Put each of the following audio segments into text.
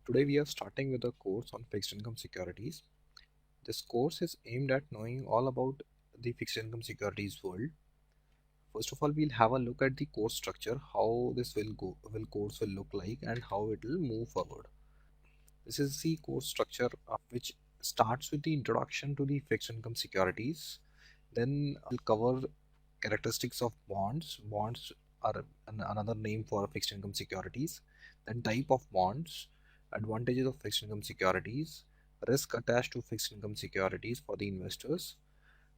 Today we are starting with a course on fixed income securities. This course is aimed at knowing all about the fixed income securities world. First of all, we'll have a look at the course structure, how this will course will look like and how it will move forward. This is the course structure which starts with the introduction to the fixed income securities. Then we'll cover characteristics of bonds. Bonds are another name for fixed income securities. Then type of bonds, advantages of fixed income securities, risk attached to fixed income securities for the investors,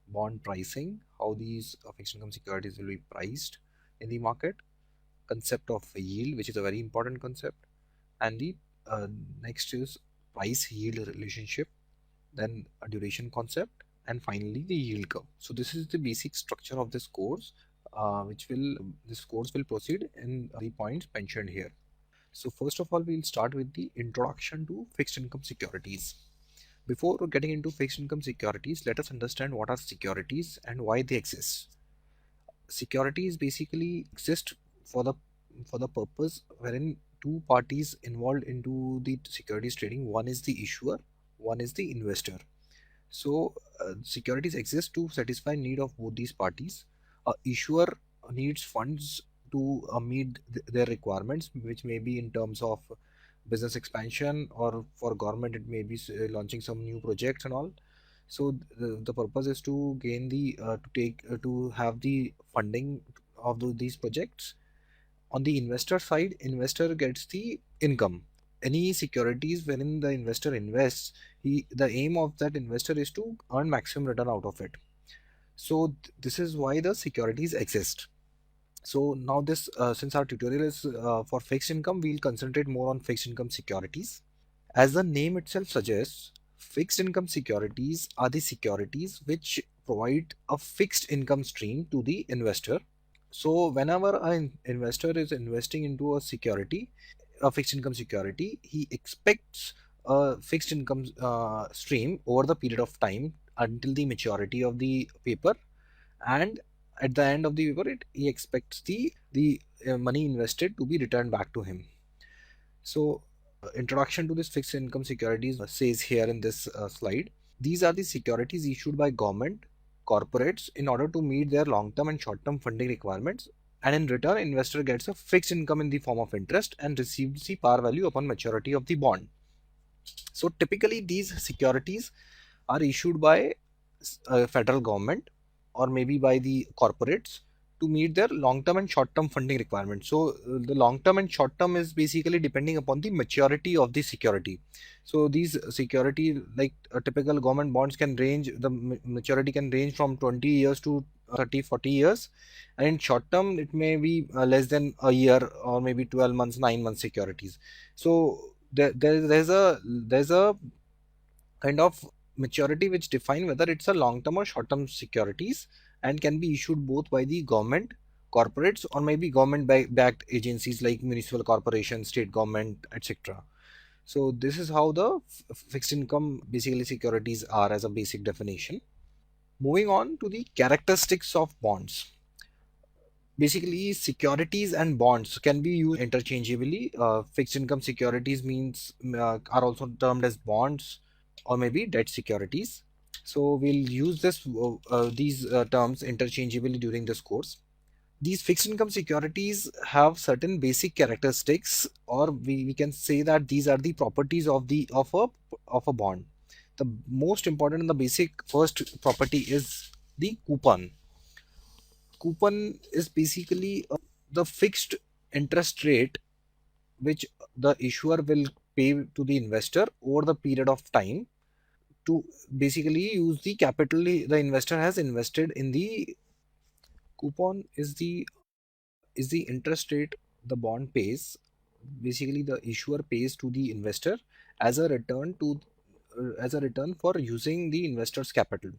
bond pricing, how these fixed income securities will be priced in the market, concept of yield, which is a very important concept, and the uh, next is price yield relationship, then a duration concept, and finally the yield curve. So this is the basic structure of this course, which will this course will proceed in the points mentioned here. So first of all, we'll start with the introduction to fixed income securities. Before getting into fixed income securities, let us understand what are securities and why they exist. Securities basically exist for the purpose wherein two parties involved into the securities trading, one is the issuer, one is the investor. So securities exist to satisfy need of both these parties. A issuer needs funds to meet their requirements, which may be in terms of business expansion, or for government it may be launching some new projects and all. So the purpose is to gain the to have the funding of these projects. On the investor side, investor gets the income. Any securities wherein the investor invests, the aim of that investor is to earn maximum return out of it. So this is why the securities exist. So now this since our tutorial is for fixed income, we'll concentrate more on fixed income securities. As the name itself suggests, fixed income securities are the securities which provide a fixed income stream to the investor. So whenever an investor is investing into a security, a fixed income security, he expects a fixed income stream over the period of time until the maturity of the paper, and at the end of the paper, he expects the money invested to be returned back to him. So, introduction to this fixed income securities says here in this slide. These are the securities issued by government, corporates in order to meet their long-term and short-term funding requirements, and in return, investor gets a fixed income in the form of interest and receives the par value upon maturity of the bond. So typically, these securities are issued by federal government or maybe by the corporates to meet their long-term and short-term funding requirements. So the long-term and short-term is basically depending upon the maturity of the security. So these security, like typical government bonds, can range, the maturity can range from 20 years to 30, 40 years, and in short term it may be less than a year or maybe 12 months, 9 months securities. So there's a kind of maturity which define whether it's a long term or short term securities, and can be issued both by the government, corporates, or maybe government backed agencies like municipal corporations, state government, etc. So this is how the fixed income basically securities are as a basic definition. Moving on to the characteristics of bonds. Basically, securities and bonds can be used interchangeably. Fixed income securities means are also termed as bonds or maybe debt securities. So we'll use these terms interchangeably during this course. These fixed income securities have certain basic characteristics, or we can say that these are the properties of a bond. The most important and the basic first property is the coupon. Coupon is basically the fixed interest rate which the issuer will pay to the investor over the period of time to basically use the capital the investor has invested in the coupon. Is the interest rate the bond pays, basically the issuer pays to the investor as a return for using the investor's capital.